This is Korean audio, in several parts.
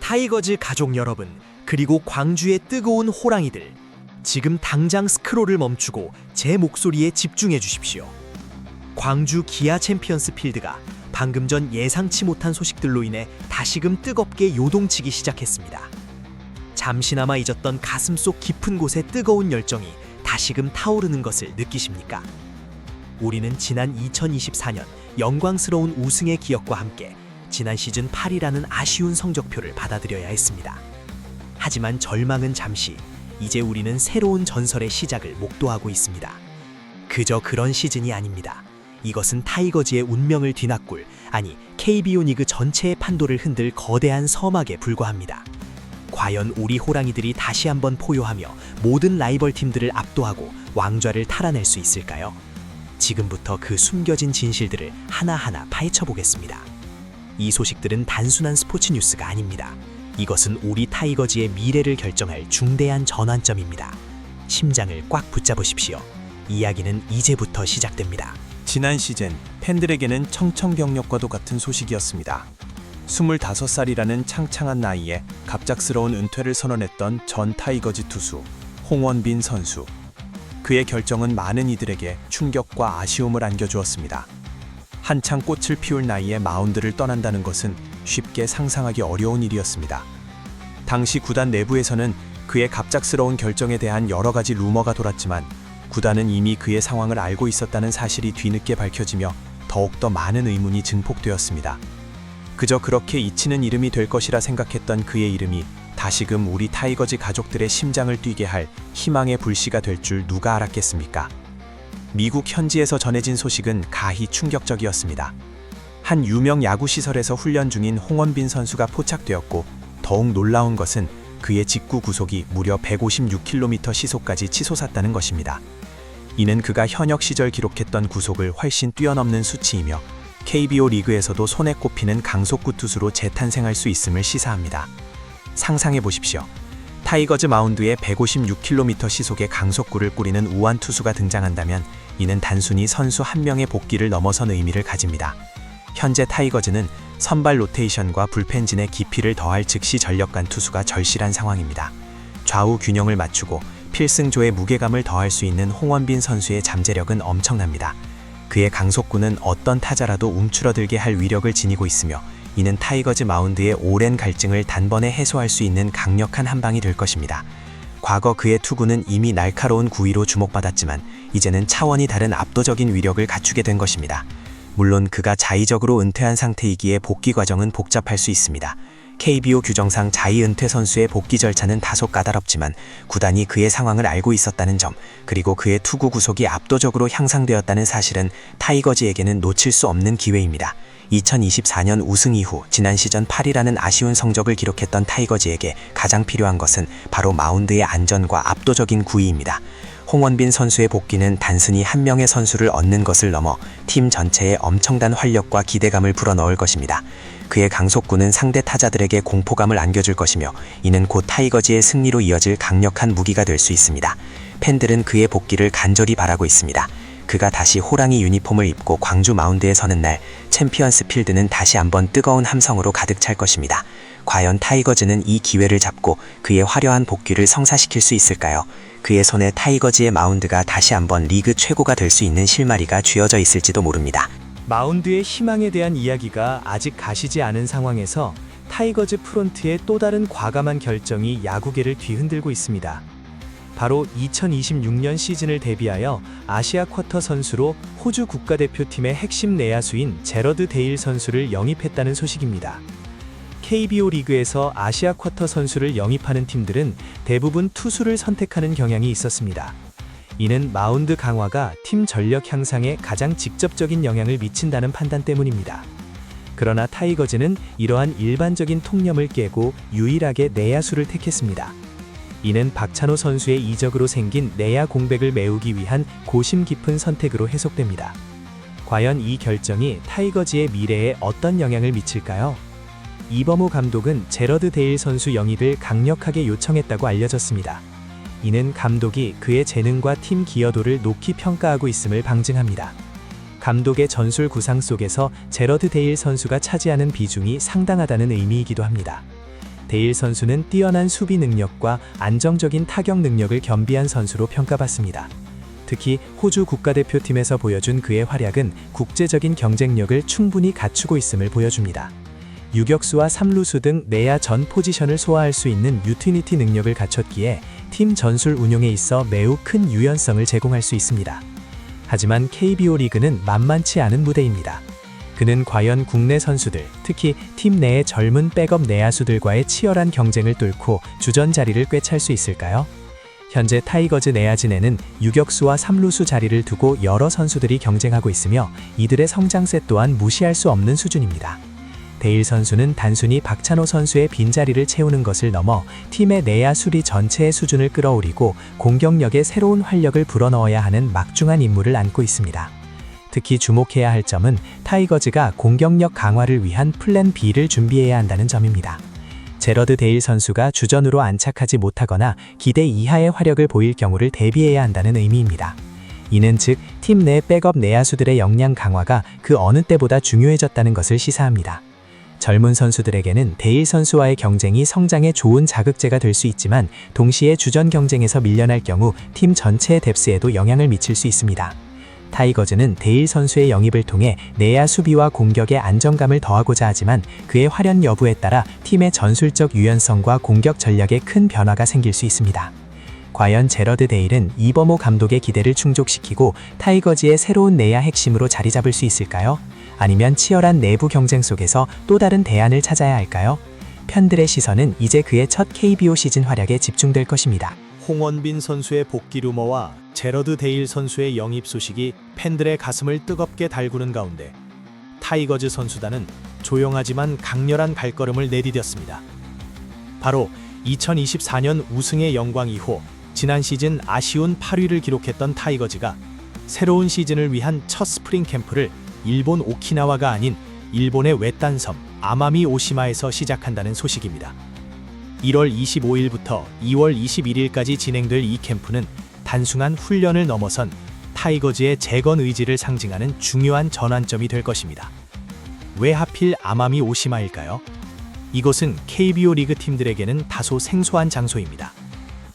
타이거즈 가족 여러분, 그리고 광주의 뜨거운 호랑이들, 지금 당장 스크롤을 멈추고 제 목소리에 집중해 주십시오. 광주 기아 챔피언스 필드가 방금 전 예상치 못한 소식들로 인해 다시금 뜨겁게 요동치기 시작했습니다. 잠시나마 잊었던 가슴속 깊은 곳의 뜨거운 열정이 다시금 타오르는 것을 느끼십니까? 우리는 지난 2024년 영광스러운 우승의 기억과 함께 지난 시즌 8위라는 아쉬운 성적표를 받아들여야 했습니다. 하지만 절망은 잠시, 이제 우리는 새로운 전설의 시작을 목도하고 있습니다. 그저 그런 시즌이 아닙니다. 이것은 타이거즈의 운명을 뒤낚을, 아니 KBO 리그 전체의 판도를 흔들 거대한 서막에 불과합니다. 과연 우리 호랑이들이 다시 한번 포효하며 모든 라이벌 팀들을 압도하고 왕좌를 탈환할 수 있을까요? 지금부터 그 숨겨진 진실들을 하나하나 파헤쳐 보겠습니다. 이 소식들은 단순한 스포츠 뉴스가 아닙니다. 이것은 우리 타이거즈의 미래를 결정할 중대한 전환점입니다. 심장을 꽉 붙잡으십시오. 이야기는 이제부터 시작됩니다. 지난 시즌 팬들에게는 청천벽력과도 같은 소식이었습니다. 25살이라는 창창한 나이에 갑작스러운 은퇴를 선언했던 전 타이거즈 투수 홍원빈 선수. 그의 결정은 많은 이들에게 충격과 아쉬움을 안겨주었습니다. 한창 꽃을 피울 나이에 마운드를 떠난다는 것은 쉽게 상상하기 어려운 일이었습니다. 당시 구단 내부에서는 그의 갑작스러운 결정에 대한 여러 가지 루머가 돌았지만 구단은 이미 그의 상황을 알고 있었다는 사실이 뒤늦게 밝혀지며 더욱더 많은 의문이 증폭되었습니다. 그저 그렇게 잊히는 이름이 될 것이라 생각했던 그의 이름이 다시금 우리 타이거즈 가족들의 심장을 뛰게 할 희망의 불씨가 될 줄 누가 알았겠습니까? 미국 현지에서 전해진 소식은 가히 충격적이었습니다. 한 유명 야구시설에서 훈련 중인 홍원빈 선수가 포착되었고, 더욱 놀라운 것은 그의 직구 구속이 무려 156km 시속까지 치솟았다는 것입니다. 이는 그가 현역 시절 기록했던 구속을 훨씬 뛰어넘는 수치이며 KBO 리그에서도 손에 꼽히는 강속구 투수로 재탄생할 수 있음을 시사합니다. 상상해 보십시오. 타이거즈 마운드에 156km 시속의 강속구를 뿌리는 우완 투수가 등장한다면 이는 단순히 선수 한 명의 복귀를 넘어선 의미를 가집니다. 현재 타이거즈는 선발 로테이션과 불펜진의 깊이를 더할 즉시 전력간 투수가 절실한 상황입니다. 좌우 균형을 맞추고 필승조의 무게감을 더할 수 있는 홍원빈 선수의 잠재력은 엄청납니다. 그의 강속구는 어떤 타자라도 움츠러들게 할 위력을 지니고 있으며 이는 타이거즈 마운드의 오랜 갈증을 단번에 해소할 수 있는 강력한 한방이 될 것입니다. 과거 그의 투구는 이미 날카로운 구위로 주목받았지만 이제는 차원이 다른 압도적인 위력을 갖추게 된 것입니다. 물론 그가 자의적으로 은퇴한 상태이기에 복귀 과정은 복잡할 수 있습니다. KBO 규정상 자의 은퇴 선수의 복귀 절차는 다소 까다롭지만 구단이 그의 상황을 알고 있었다는 점, 그리고 그의 투구 구속이 압도적으로 향상되었다는 사실은 타이거즈에게는 놓칠 수 없는 기회입니다. 2024년 우승 이후 지난 시즌 8위라는 아쉬운 성적을 기록했던 타이거즈에게 가장 필요한 것은 바로 마운드의 안전과 압도적인 구위입니다. 홍원빈 선수의 복귀는 단순히 한 명의 선수를 얻는 것을 넘어 팀 전체에 엄청난 활력과 기대감을 불어넣을 것입니다. 그의 강속구는 상대 타자들에게 공포감을 안겨줄 것이며 이는 곧 타이거즈의 승리로 이어질 강력한 무기가 될 수 있습니다. 팬들은 그의 복귀를 간절히 바라고 있습니다. 그가 다시 호랑이 유니폼을 입고 광주 마운드에 서는 날 챔피언스 필드는 다시 한번 뜨거운 함성으로 가득 찰 것입니다. 과연 타이거즈는 이 기회를 잡고 그의 화려한 복귀를 성사시킬 수 있을까요? 그의 손에 타이거즈의 마운드가 다시 한번 리그 최고가 될 수 있는 실마리가 쥐어져 있을지도 모릅니다. 마운드의 희망에 대한 이야기가 아직 가시지 않은 상황에서 타이거즈 프론트의 또 다른 과감한 결정이 야구계를 뒤흔들고 있습니다. 바로 2026년 시즌을 대비하여 아시아 쿼터 선수로 호주 국가대표팀의 핵심 내야수인 제러드 데일 선수를 영입했다는 소식입니다. KBO 리그에서 아시아 쿼터 선수를 영입하는 팀들은 대부분 투수를 선택하는 경향이 있었습니다. 이는 마운드 강화가 팀 전력 향상에 가장 직접적인 영향을 미친다는 판단 때문입니다. 그러나 타이거즈는 이러한 일반적인 통념을 깨고 유일하게 내야수를 택했습니다. 이는 박찬호 선수의 이적으로 생긴 내야 공백을 메우기 위한 고심 깊은 선택으로 해석됩니다. 과연 이 결정이 타이거즈의 미래에 어떤 영향을 미칠까요? 이범호 감독은 제러드 데일 선수 영입을 강력하게 요청했다고 알려졌습니다. 이는 감독이 그의 재능과 팀 기여도를 높이 평가하고 있음을 방증합니다. 감독의 전술 구상 속에서 제러드 데일 선수가 차지하는 비중이 상당하다는 의미이기도 합니다. 데일 선수는 뛰어난 수비 능력과 안정적인 타격 능력을 겸비한 선수로 평가받습니다. 특히 호주 국가대표팀에서 보여준 그의 활약은 국제적인 경쟁력을 충분히 갖추고 있음을 보여줍니다. 유격수와 3루수 등 내야 전 포지션을 소화할 수 있는 유티니티 능력을 갖췄기에 팀 전술 운용에 있어 매우 큰 유연성을 제공할 수 있습니다. 하지만 KBO 리그는 만만치 않은 무대입니다. 그는 과연 국내 선수들, 특히 팀 내의 젊은 백업 내야수들과의 치열한 경쟁을 뚫고 주전 자리를 꿰찰 수 있을까요? 현재 타이거즈 내야진에는 유격수와 3루수 자리를 두고 여러 선수들이 경쟁하고 있으며 이들의 성장세 또한 무시할 수 없는 수준입니다. 데일 선수는 단순히 박찬호 선수의 빈자리를 채우는 것을 넘어 팀의 내야 수리 전체의 수준을 끌어올리고 공격력에 새로운 활력을 불어넣어야 하는 막중한 임무를 안고 있습니다. 특히 주목해야 할 점은 타이거즈가 공격력 강화를 위한 플랜 B를 준비해야 한다는 점입니다. 제러드 데일 선수가 주전으로 안착하지 못하거나 기대 이하의 화력을 보일 경우를 대비해야 한다는 의미입니다. 이는 즉, 팀 내 백업 내야수들의 역량 강화가 그 어느 때보다 중요해졌다는 것을 시사합니다. 젊은 선수들에게는 데일 선수와의 경쟁이 성장에 좋은 자극제가 될 수 있지만 동시에 주전 경쟁에서 밀려날 경우 팀 전체의 뎁스에도 영향을 미칠 수 있습니다. 타이거즈는 데일 선수의 영입을 통해 내야 수비와 공격의 안정감을 더하고자 하지만 그의 활약 여부에 따라 팀의 전술적 유연성과 공격 전략에 큰 변화가 생길 수 있습니다. 과연 제러드 데일은 이범호 감독의 기대를 충족시키고 타이거즈의 새로운 내야 핵심으로 자리 잡을 수 있을까요? 아니면 치열한 내부 경쟁 속에서 또 다른 대안을 찾아야 할까요? 팬들의 시선은 이제 그의 첫 KBO 시즌 활약에 집중될 것입니다. 홍원빈 선수의 복귀 루머와 제러드 데일 선수의 영입 소식이 팬들의 가슴을 뜨겁게 달구는 가운데 타이거즈 선수단은 조용하지만 강렬한 발걸음을 내디뎠습니다. 바로 2024년 우승의 영광 이후 지난 시즌 아쉬운 8위를 기록했던 타이거즈가 새로운 시즌을 위한 첫 스프링 캠프를 일본 오키나와가 아닌 일본의 외딴섬 아마미 오시마에서 시작한다는 소식입니다. 1월 25일부터 2월 21일까지 진행될 이 캠프는 단순한 훈련을 넘어선 타이거즈의 재건 의지를 상징하는 중요한 전환점이 될 것입니다. 왜 하필 아마미 오시마일까요? 이곳은 KBO 리그 팀들에게는 다소 생소한 장소입니다.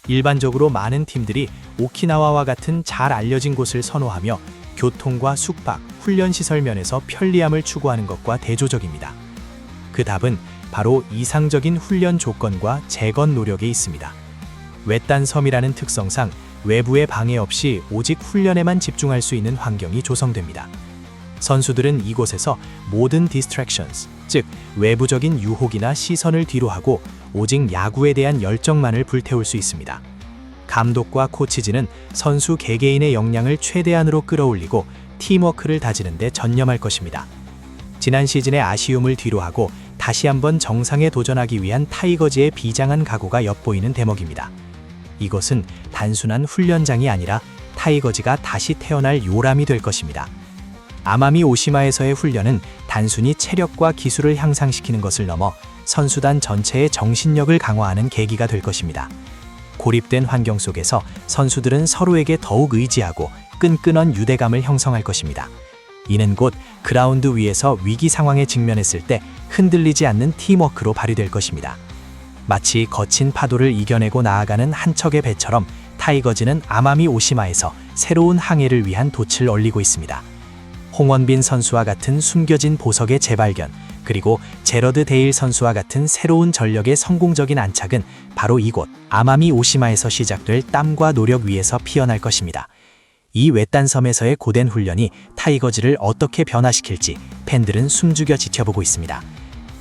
일반적으로 많은 팀들이 오키나와와 같은 잘 알려진 곳을 선호하며 교통과 숙박, 훈련시설 면에서 편리함을 추구하는 것과 대조적입니다. 그 답은 바로 이상적인 훈련 조건과 재건 노력에 있습니다. 외딴 섬이라는 특성상 외부의 방해 없이 오직 훈련에만 집중할 수 있는 환경이 조성됩니다. 선수들은 이곳에서 모든 distractions, 즉 외부적인 유혹이나 시선을 뒤로하고 오직 야구에 대한 열정만을 불태울 수 있습니다. 감독과 코치진은 선수 개개인의 역량을 최대한으로 끌어올리고 팀워크를 다지는 데 전념할 것입니다. 지난 시즌의 아쉬움을 뒤로하고 다시 한번 정상에 도전하기 위한 타이거즈의 비장한 각오가 엿보이는 대목입니다. 이것은 단순한 훈련장이 아니라 타이거즈가 다시 태어날 요람이 될 것입니다. 아마미 오시마에서의 훈련은 단순히 체력과 기술을 향상시키는 것을 넘어 선수단 전체의 정신력을 강화하는 계기가 될 것입니다. 고립된 환경 속에서 선수들은 서로에게 더욱 의지하고 끈끈한 유대감을 형성할 것입니다. 이는 곧 그라운드 위에서 위기 상황에 직면했을 때 흔들리지 않는 팀워크로 발휘될 것입니다. 마치 거친 파도를 이겨내고 나아가는 한 척의 배처럼 타이거즈는 아마미 오시마에서 새로운 항해를 위한 돛을 올리고 있습니다. 홍원빈 선수와 같은 숨겨진 보석의 재발견, 그리고 제러드 데일 선수와 같은 새로운 전력의 성공적인 안착은 바로 이곳 아마미 오시마에서 시작될 땀과 노력 위에서 피어날 것입니다. 이 외딴 섬에서의 고된 훈련이 타이거즈를 어떻게 변화시킬지 팬들은 숨죽여 지켜보고 있습니다.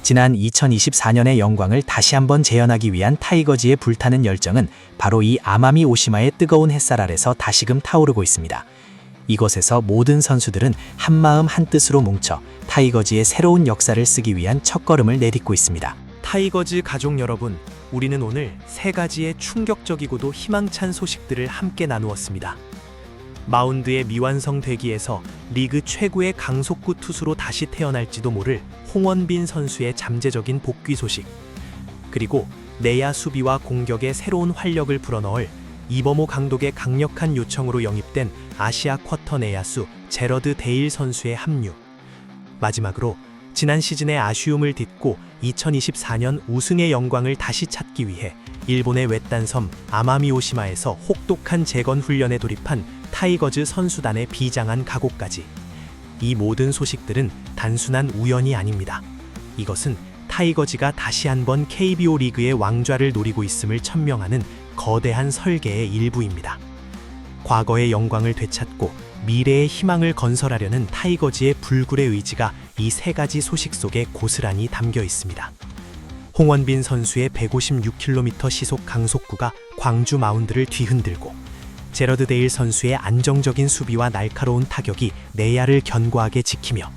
지난 2024년의 영광을 다시 한번 재현하기 위한 타이거즈의 불타는 열정은 바로 이 아마미 오시마의 뜨거운 햇살 아래서 다시금 타오르고 있습니다. 이곳에서 모든 선수들은 한마음 한뜻으로 뭉쳐 타이거즈의 새로운 역사를 쓰기 위한 첫걸음을 내딛고 있습니다. 타이거즈 가족 여러분, 우리는 오늘 세 가지의 충격적이고도 희망찬 소식들을 함께 나누었습니다. 마운드의 미완성 대기에서 리그 최고의 강속구 투수로 다시 태어날지도 모를 홍원빈 선수의 잠재적인 복귀 소식, 그리고 내야 수비와 공격에 새로운 활력을 불어넣을 이범호 감독의 강력한 요청으로 영입된 아시아 쿼터 내야수 제러드 데일 선수의 합류, 마지막으로 지난 시즌의 아쉬움을 딛고 2024년 우승의 영광을 다시 찾기 위해 일본의 외딴 섬 아마미오시마에서 혹독한 재건 훈련에 돌입한 타이거즈 선수단의 비장한 각오까지. 이 모든 소식들은 단순한 우연이 아닙니다. 이것은 타이거즈가 다시 한번 KBO 리그의 왕좌를 노리고 있음을 천명하는 거대한 설계의 일부입니다. 과거의 영광을 되찾고 미래의 희망을 건설하려는 타이거즈의 불굴의 의지가 이 세 가지 소식 속에 고스란히 담겨 있습니다. 홍원빈 선수의 156km 시속 강속구가 광주 마운드를 뒤흔들고, 제러드 데일 선수의 안정적인 수비와 날카로운 타격이 내야를 견고하게 지키며,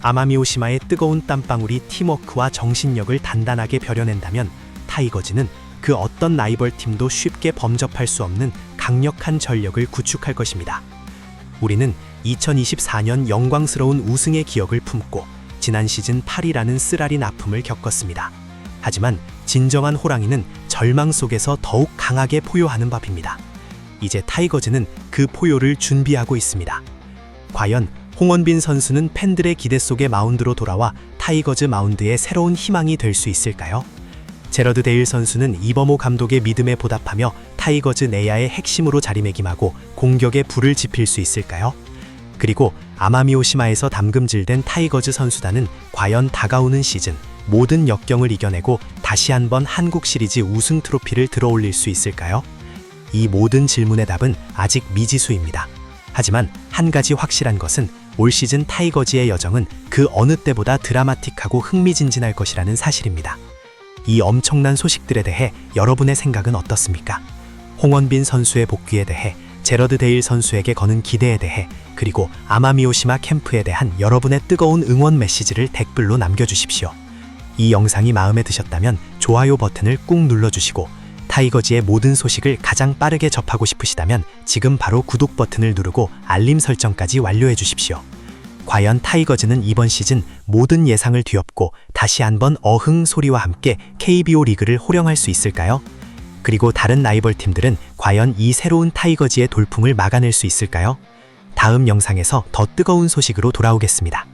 아마미오시마의 뜨거운 땀방울이 팀워크와 정신력을 단단하게 벼려낸다면 타이거즈는 그 어떤 라이벌 팀도 쉽게 범접할 수 없는 강력한 전력을 구축할 것입니다. 우리는 2024년 영광스러운 우승의 기억을 품고 지난 시즌 8위라는 쓰라린 아픔을 겪었습니다. 하지만 진정한 호랑이는 절망 속에서 더욱 강하게 포효하는 법입니다. 이제 타이거즈는 그 포효를 준비하고 있습니다. 과연 홍원빈 선수는 팬들의 기대 속의 마운드로 돌아와 타이거즈 마운드의 새로운 희망이 될 수 있을까요? 제러드 데일 선수는 이범호 감독의 믿음에 보답하며 타이거즈 내야의 핵심으로 자리매김하고 공격에 불을 지필 수 있을까요? 그리고 아마미오시마에서 담금질된 타이거즈 선수단은 과연 다가오는 시즌 모든 역경을 이겨내고 다시 한번 한국 시리즈 우승 트로피를 들어올릴 수 있을까요? 이 모든 질문의 답은 아직 미지수입니다. 하지만 한 가지 확실한 것은 올 시즌 타이거즈의 여정은 그 어느 때보다 드라마틱하고 흥미진진할 것이라는 사실입니다. 이 엄청난 소식들에 대해 여러분의 생각은 어떻습니까? 홍원빈 선수의 복귀에 대해, 제러드 데일 선수에게 거는 기대에 대해, 그리고 아마미오시마 캠프에 대한 여러분의 뜨거운 응원 메시지를 댓글로 남겨주십시오. 이 영상이 마음에 드셨다면 좋아요 버튼을 꾹 눌러주시고, 타이거즈의 모든 소식을 가장 빠르게 접하고 싶으시다면 지금 바로 구독 버튼을 누르고 알림 설정까지 완료해 주십시오. 과연 타이거즈는 이번 시즌 모든 예상을 뒤엎고 다시 한번 어흥 소리와 함께 KBO 리그를 호령할 수 있을까요? 그리고 다른 라이벌 팀들은 과연 이 새로운 타이거즈의 돌풍을 막아낼 수 있을까요? 다음 영상에서 더 뜨거운 소식으로 돌아오겠습니다.